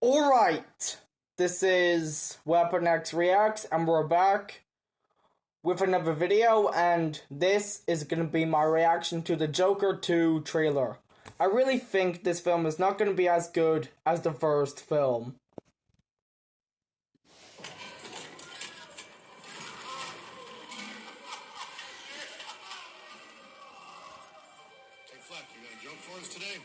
Alright, this is Weapon X Reacts, and we're back with another video, and this is gonna be my reaction to the Joker 2 trailer. I really think this film is not gonna be as good as the first film. Hey Fleck, you got a joke for us today?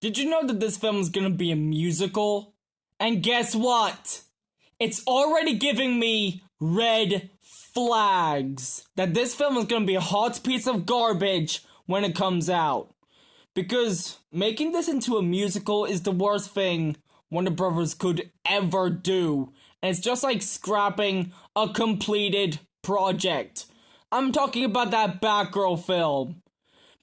Did you know that this film is gonna be a musical? And guess what? It's already giving me red flags that this film is gonna be a hot piece of garbage when it comes out. Because making this into a musical is the worst thing Warner Brothers could ever do. And it's just like scrapping a completed project. I'm talking about that Batgirl film.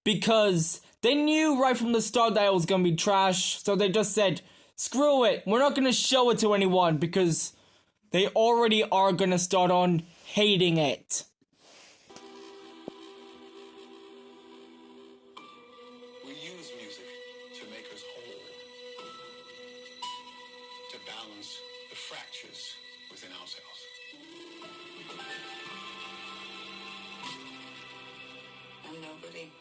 Because they knew right from the start that it was gonna be trash, so they just said, screw it, we're not gonna show it to anyone because they already are gonna start on hating it. We use music to make us whole, to balance the fractures within ourselves. I'm nobody.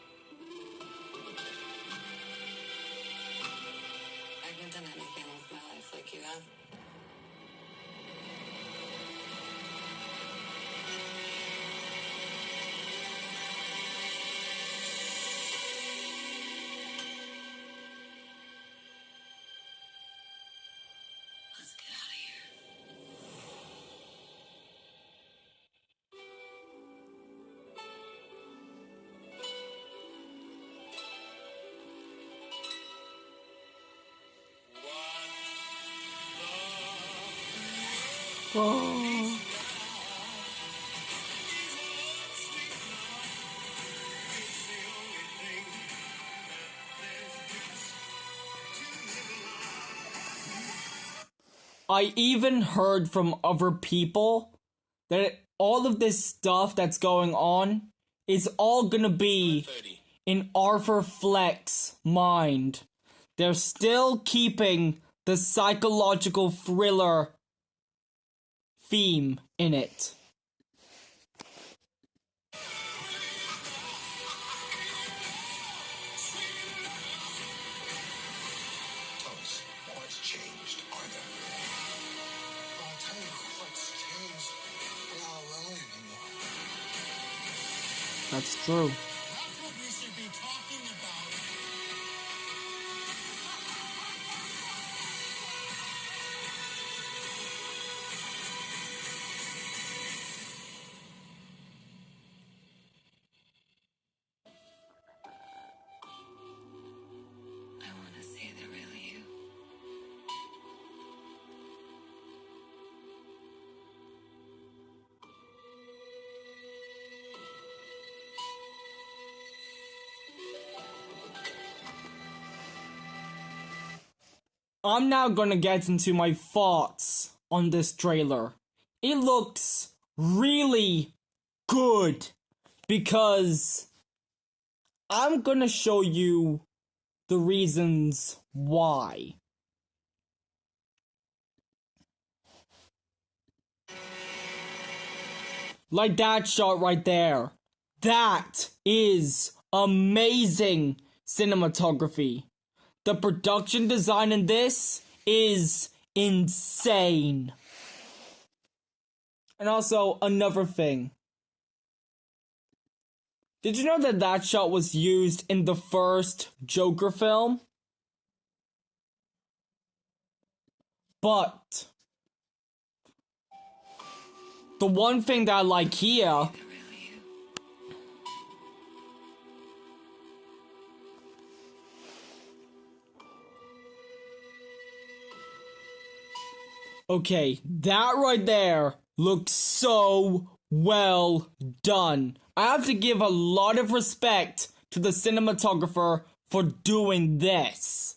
I haven't done anything with my life like you have. Let's get out of here. Oh. I even heard from other people that all of this stuff that's going on is all gonna be in Arthur Fleck's mind. They're still keeping the psychological thriller theme in it. Tell us, what's changed, Arthur? I'll tell you what's changed. We're not alone anymore. That's true. That's what we should be talking about. I want to see the real you. I'm now gonna get into my thoughts on this trailer. It looks really good because I'm gonna show you the reasons why. Like that shot right there. That is amazing cinematography. The production design in this is insane. And also, another thing. Did you know that that shot was used in the first Joker film? But the one thing that I like here The real you. okay, that right there looks so well done. I have to give a lot of respect to the cinematographer for doing this.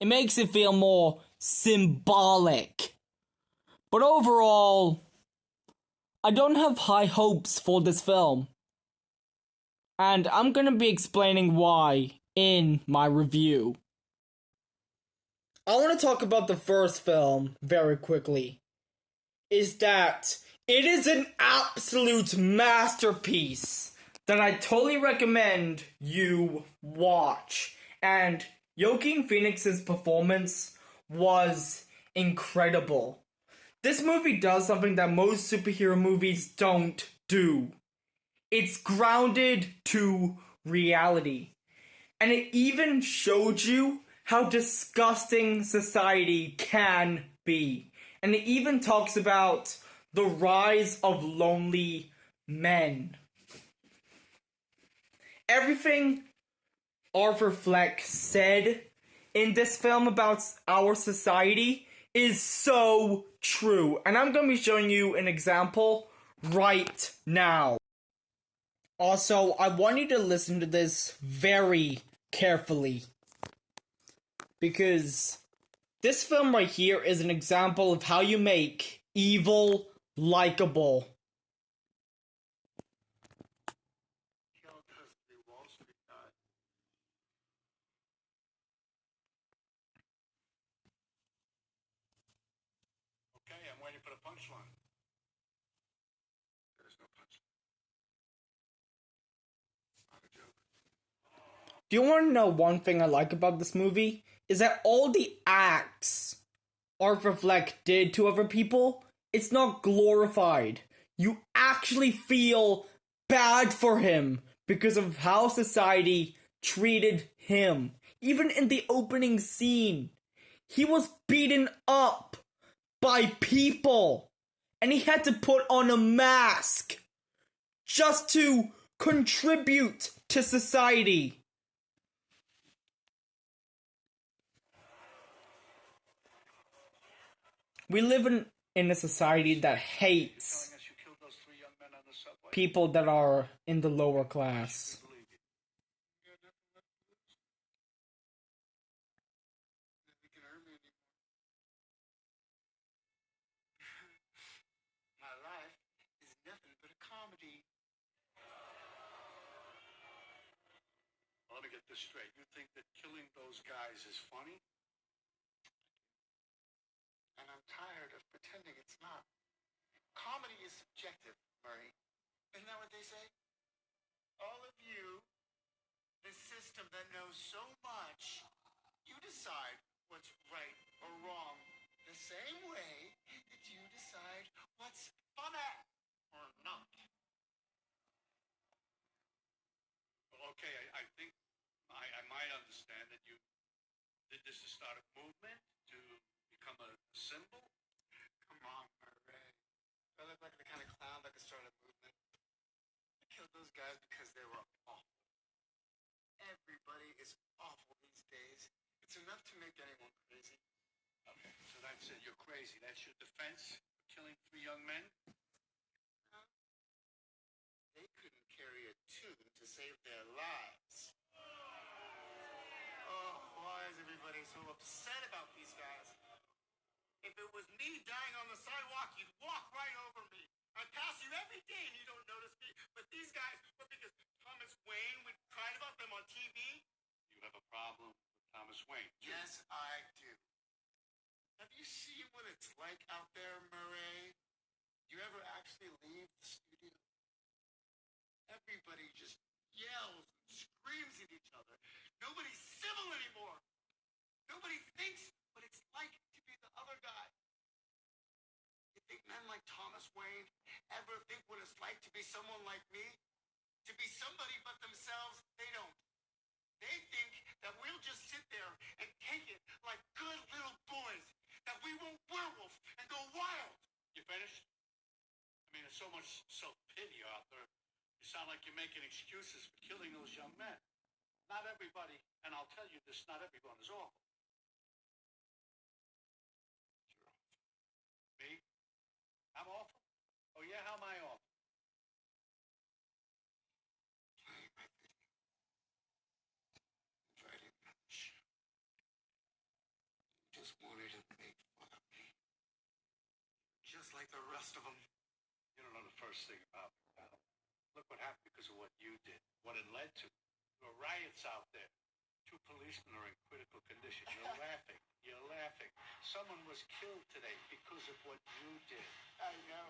It makes it feel more symbolic. But overall, I don't have high hopes for this film. And I'm gonna be explaining why in my review. I want to talk about the first film very quickly. Is that it is an absolute masterpiece that I totally recommend you watch. And Joaquin Phoenix's performance was incredible. This movie does something that most superhero movies don't do. It's grounded to reality. And it even showed you how disgusting society can be. And it even talks about the rise of lonely men. Everything Arthur Fleck said in this film about our society is so true. And I'm going to be showing you an example right now. Also, I want you to listen to this very carefully. Because this film right here is an example of how you make evil likable. Okay, I'm waiting for the punchline. There's no punchline. Not a joke. Do you want to know one thing I like about this movie? Is that all the acts Arthur Fleck did to other people, it's not glorified. You actually feel bad for him because of how society treated him. Even in the opening scene, he was beaten up by people and he had to put on a mask just to contribute to society. We live in a society that hates Telling us you killed those 3 young men on the subway. people that are in the lower class. Believe you. You got nothing left to lose. Nothing can hurt me anymore. My life is nothing but a comedy. Well, let me get this straight. You think that killing those guys is funny? And I'm tired of pretending it's not. Comedy is subjective, Murray. Isn't that what they say? All of you, the system that knows so much, you decide what's right or wrong the same way that you decide what's funny or not. Okay, I think I might understand that you did this to start a movement, to become a symbol. Come on, Murray. Do I look like the kind of clown that could start a movement? I killed those guys because they were awful. Everybody is awful these days. It's enough to make anyone crazy. Okay, so that's it. You're crazy. That's your defense for killing 3 young men? Huh? They couldn't carry a tune to save their lives. Oh, why is everybody so upset about these guys? If it was me dying on the sidewalk, you'd walk right over me. I'd pass you every day and you don't notice me. But these guys, well, because Thomas Wayne would cried about them on TV. You have a problem with Thomas Wayne? Yes, I do. Have you seen what it's like out there, Murray? Do you ever actually leave the studio? Everybody just yells and screams at each other. Nobody's civil anymore. Nobody thinks what it's like to be the other guy. You think men like Thomas Wayne ever think what it's like to be someone like me? To be somebody but themselves? They don't. They think that we'll just sit there and take it like good little boys. That we won't werewolf and go wild. You finished? I mean, there's so much self-pity out there. You sound like you're making excuses for killing those young men. Not everybody, and I'll tell you this, not everyone is awful. You're awful. Me? I'm awful? Oh yeah, how am I awful? Playing my video. Inviting lunch. You just wanted to make fun of me. Just like the rest of them. You don't know the first thing about me, pal. Look what happened because of what you did, what it led to. There were riots out there. 2 policemen are in critical condition. You're laughing. You're laughing. Someone was killed today because of what you did. I know.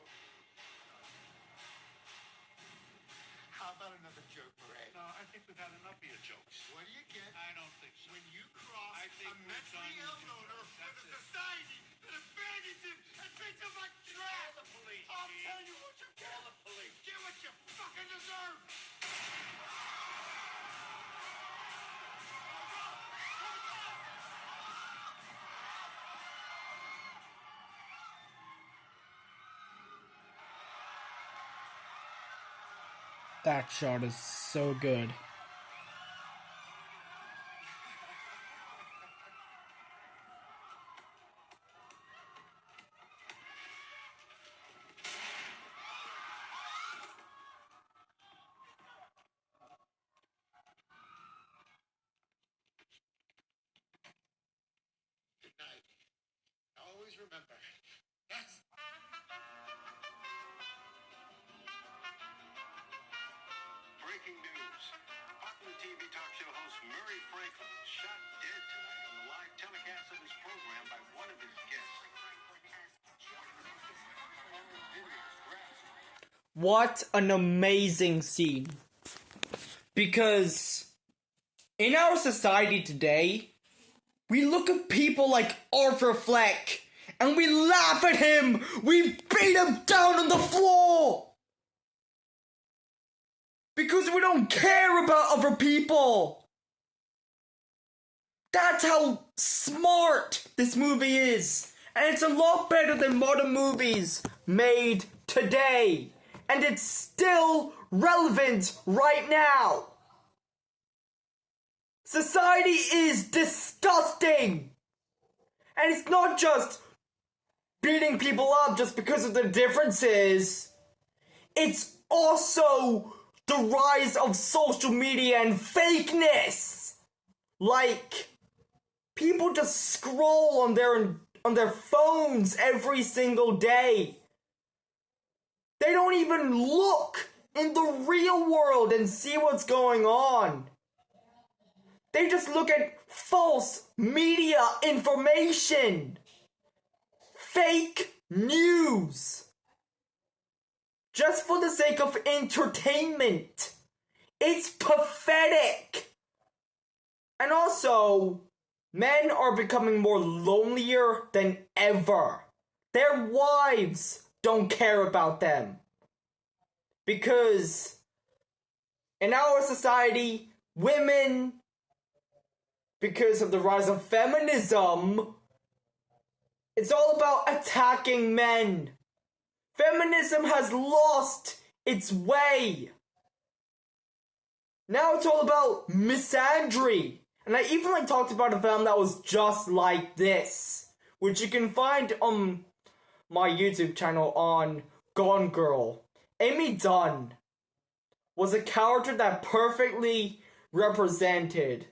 How about another joke, Ray? No, I think we've had enough of your jokes. What do you get I don't think so. when you cross I think a we're mentally done ill with you. owner That's with a it. society that abandons him and treats him like trash? Call the police, I'll Chief. tell you what you get. Call the police. Get what you fucking deserve. That shot is so good. Good night. Always remember, that's Breaking news. Popular TV talk show host Murray Franklin shot dead tonight on the live telecast of his program by one of his guests. What an amazing scene. Because in our society today, we look at people like Arthur Fleck and we laugh at him. We beat him down on the floor. Because we don't care about other people. That's how smart this movie is. And it's a lot better than modern movies made today. And it's still relevant right now. Society is disgusting. And it's not just beating people up just because of their differences. It's also the rise of social media and fakeness. Like, people just scroll on their phones every single day. They don't even look in the real world and see what's going on. They just look at false media information. Fake news. Just for the sake of entertainment. It's pathetic. And also, men are becoming more lonelier than ever. Their wives don't care about them. Because in our society, women, because of the rise of feminism, it's all about attacking men. Feminism has lost its way. Now it's all about misandry. And I even talked about a film that was just like this, which you can find on my YouTube channel on Gone Girl. Amy Dunn was a character that perfectly represented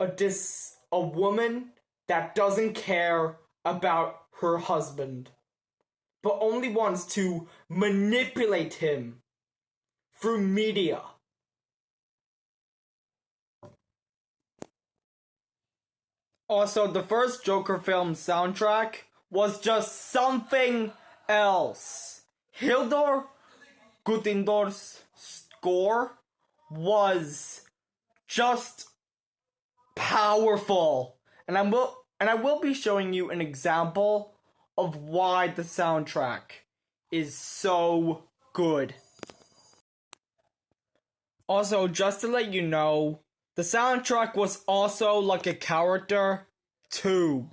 a woman that doesn't care about her husband, but only wants to manipulate him through media. Also, the first Joker film soundtrack was just something else. Hildur Gudindar's score was just powerful. And I will be showing you an example of why the soundtrack is so good. Also, just to let you know, the soundtrack was also like a character too.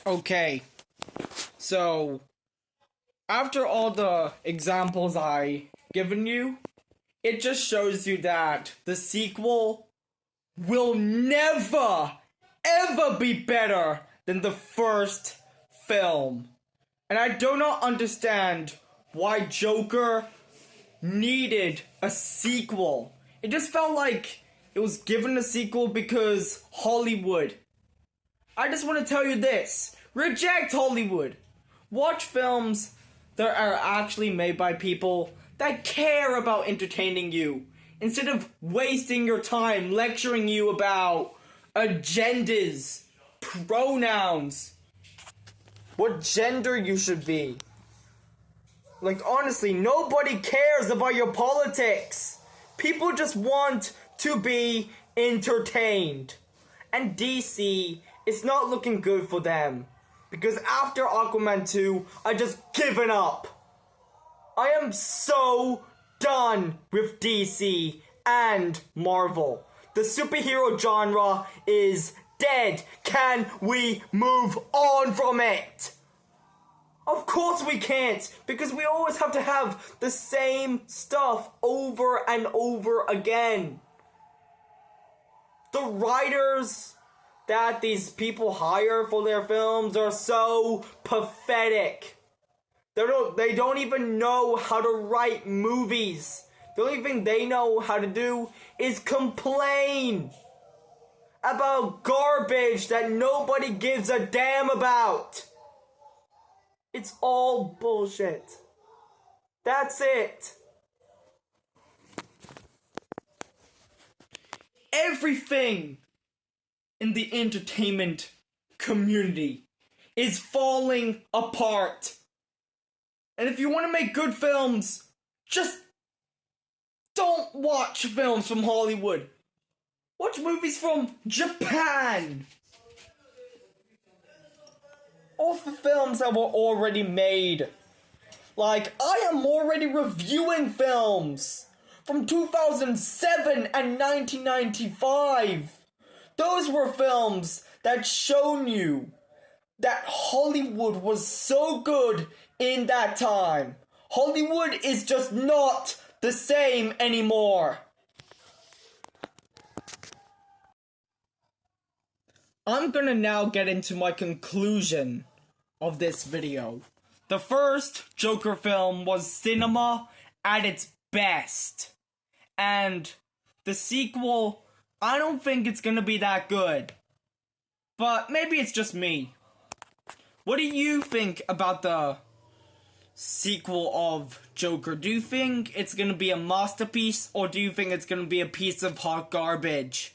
Okay, so after all the examples I given you, it just shows you that the sequel will never, ever be better than the first film. And I do not understand why Joker needed a sequel. It just felt like it was given a sequel because Hollywood. I just want to tell you this. Reject Hollywood. Watch films that are actually made by people that care about entertaining you, instead of wasting your time lecturing you about agendas, pronouns, what gender you should be. Like, honestly, nobody cares about your politics. People just want to be entertained. And DC is not looking good for them. Because after Aquaman 2, I just given up. I am so done with DC and Marvel. The superhero genre is dead. Can we move on from it? Of course we can't, because we always have to have the same stuff over and over again. The writers that these people hire for their films are so pathetic. They don't even know how to write movies. The only thing they know how to do is complain about garbage that nobody gives a damn about. It's all bullshit. That's it. Everything in the entertainment community is falling apart. And if you want to make good films, just don't watch films from Hollywood. Watch movies from Japan. All the films that were already made. Like, I am already reviewing films from 2007 and 1995. Those were films that shown you that Hollywood was so good in that time. Hollywood is just not the same anymore. I'm gonna now get into my conclusion of this video. The first Joker film was cinema at its best. And the sequel, I don't think it's gonna be that good. But maybe it's just me. What do you think about the sequel of Joker? Do you think it's gonna be a masterpiece, or do you think it's gonna be a piece of hot garbage?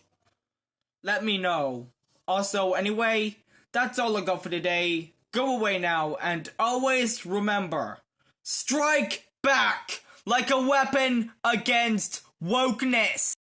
Let me know. Also, anyway, that's all I got for today. Go away now, and always remember, strike back like a weapon against wokeness.